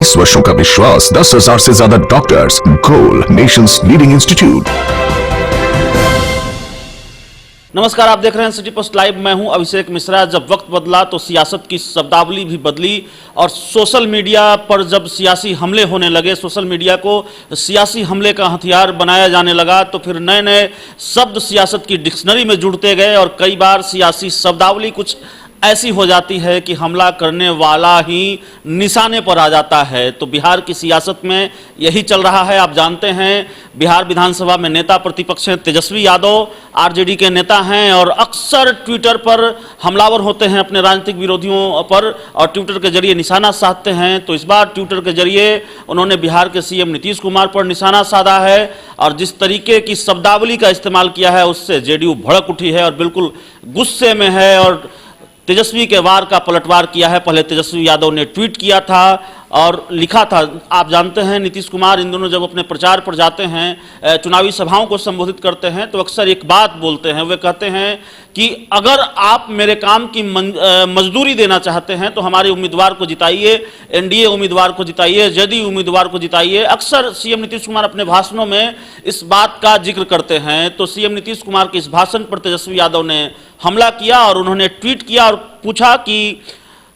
20 वर्षों का विश्वास, 10,000 से ज्यादा डॉक्टर्स, गोल नेशंस लीडिंग इंस्टीट्यूट। नमस्कार, आप देख रहे हैं सिटी पोस्ट लाइव। मैं हूं अभिषेक मिश्रा। जब वक्त बदला तो सियासत की शब्दावली भी बदली और सोशल मीडिया पर जब सियासी हमले होने लगे, सोशल मीडिया को सियासी हमले का हथियार बनाया जाने लगा, तो फिर नए नए शब्द सियासत की डिक्शनरी में जुड़ते गए और कई बार सियासी शब्दावली कुछ ऐसी हो जाती है कि हमला करने वाला ही निशाने पर आ जाता है। तो बिहार की सियासत में यही चल रहा है। आप जानते हैं बिहार विधानसभा में नेता प्रतिपक्ष हैं तेजस्वी यादव, आरजेडी के नेता हैं और अक्सर ट्विटर पर हमलावर होते हैं अपने राजनीतिक विरोधियों पर और ट्विटर के जरिए निशाना साधते हैं। तो इस बार ट्विटर के जरिए उन्होंने बिहार के सीएम नीतीश कुमार पर निशाना साधा है और जिस तरीके की शब्दावली का इस्तेमाल किया है उससे जेडीयू भड़क उठी है और बिल्कुल गुस्से में है और तेजस्वी के वार का पलटवार किया है। पहले तेजस्वी यादव ने ट्वीट किया था और लिखा था, आप जानते हैं नीतीश कुमार इन दोनों जब अपने प्रचार पर जाते हैं, चुनावी सभाओं को संबोधित करते हैं तो अक्सर एक बात बोलते हैं। वे कहते हैं कि अगर आप मेरे काम की मजदूरी देना चाहते हैं तो हमारे उम्मीदवार को जिताइए, एनडीए उम्मीदवार को जिताइए, जेडीयू उम्मीदवार को जिताइए। अक्सर सीएम नीतीश कुमार अपने भाषणों में इस बात का जिक्र करते हैं। तो सीएम नीतीश कुमार के इस भाषण पर तेजस्वी यादव ने हमला किया और उन्होंने ट्वीट किया और पूछा कि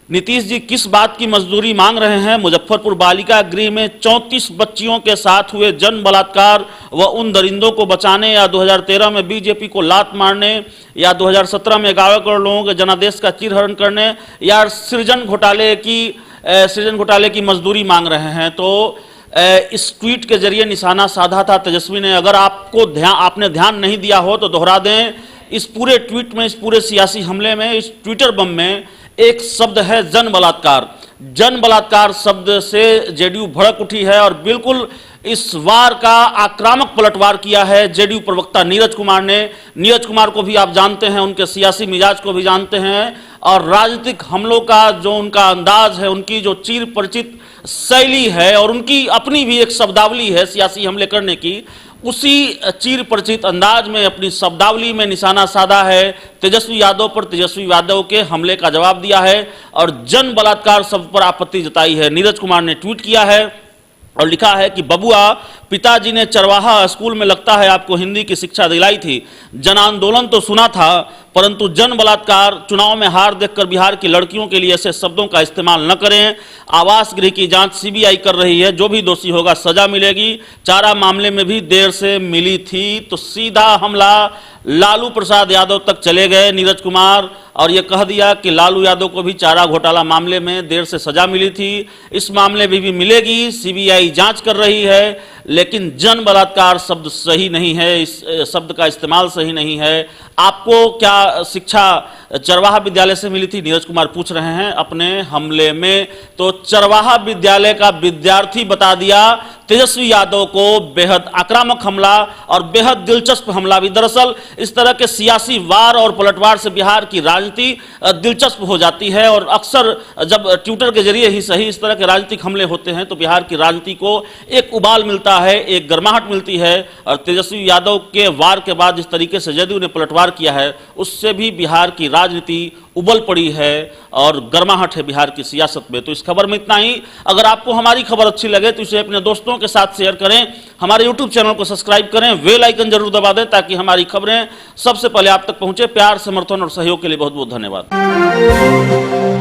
नीतीश जी किस बात की मजदूरी मांग रहे हैं। मुजफ्फरपुर बालिका गृह में 34 बच्चियों के साथ हुए जन बलात्कार व उन दरिंदों को बचाने, या 2013 में बीजेपी को लात मारने, या 2017 में 11 करोड़ लोगों के जनादेश का चीरहरण करने, या सृजन घोटाले की मजदूरी मांग रहे हैं। तो इस ट्वीट के जरिए निशाना साधा था तेजस्वी ने। अगर आपने ध्यान नहीं दिया हो तो दोहरा दें, इस पूरे ट्वीट में, इस पूरे सियासी हमले में, इस ट्विटर बम में एक शब्द है जन बलात्कार। जन बलात्कार शब्द से जेडीयू भड़क उठी है और बिल्कुल इस वार का आक्रामक पलटवार किया है जेडीयू प्रवक्ता नीरज कुमार ने। नीरज कुमार को भी आप जानते हैं, उनके सियासी मिजाज को भी जानते हैं और राजनीतिक हमलों का जो उनका अंदाज है, उनकी जो चिर परिचित शैली है और उनकी अपनी भी एक शब्दावली है सियासी हमले करने की, उसी चिर परिचित अंदाज में अपनी शब्दावली में निशाना साधा है तेजस्वी यादव पर। तेजस्वी यादव के हमले का जवाब दिया है और जन बलात्कार शब्द पर आपत्ति जताई है। नीरज कुमार ने ट्वीट किया है और लिखा है कि बबुआ, पिताजी ने चरवाहा स्कूल में लगता है आपको हिंदी की शिक्षा दिलाई थी। जन आंदोलन तो सुना था, परंतु जन बलात्कार, चुनाव में हार देखकर बिहार की लड़कियों के लिए ऐसे शब्दों का इस्तेमाल न करें। आवास गृह की जांच सीबीआई कर रही है, जो भी दोषी होगा सजा मिलेगी। चारा मामले में भी देर से मिली थी। तो सीधा हमला लालू प्रसाद यादव तक चले गए नीरज कुमार और ये कह दिया कि लालू यादव को भी चारा घोटाला मामले में देर से सजा मिली थी, इस मामले में भी मिलेगी, सीबीआई जांच कर रही है। लेकिन जन बलात्कार शब्द सही नहीं है, इस शब्द का इस्तेमाल सही नहीं है। आपको क्या शिक्षा चरवाहा विद्यालय से मिली थी, नीरज कुमार पूछ रहे हैं अपने हमले में। तो चरवाहा विद्यालय का विद्यार्थी बता दिया तेजस्वी यादव को बेहद आक्रामक हमला और बेहद दिलचस्प हमला भी। दरअसल इस तरह के सियासी वार और पलटवार से बिहार की राजनीति दिलचस्प हो जाती है और अक्सर जब ट्विटर के जरिए ही सही इस तरह के राजनीतिक हमले होते हैं तो बिहार की राजनीति को एक उबाल मिलता है, एक गर्माहट मिलती है। और तेजस्वी यादव के वार के बाद जिस तरीके से जेडीयू ने पलटवार किया है उससे भी बिहार की राजनीति उबल पड़ी है और गर्माहट है बिहार की सियासत में। तो इस खबर में इतना ही। अगर आपको हमारी खबर अच्छी लगे तो इसे अपने दोस्तों के साथ शेयर करें, हमारे YouTube चैनल को सब्सक्राइब करें, बेल आइकन जरूर दबा दें ताकि हमारी खबरें सबसे पहले आप तक पहुंचे। प्यार, समर्थन और सहयोग के लिए बहुत बहुत धन्यवाद।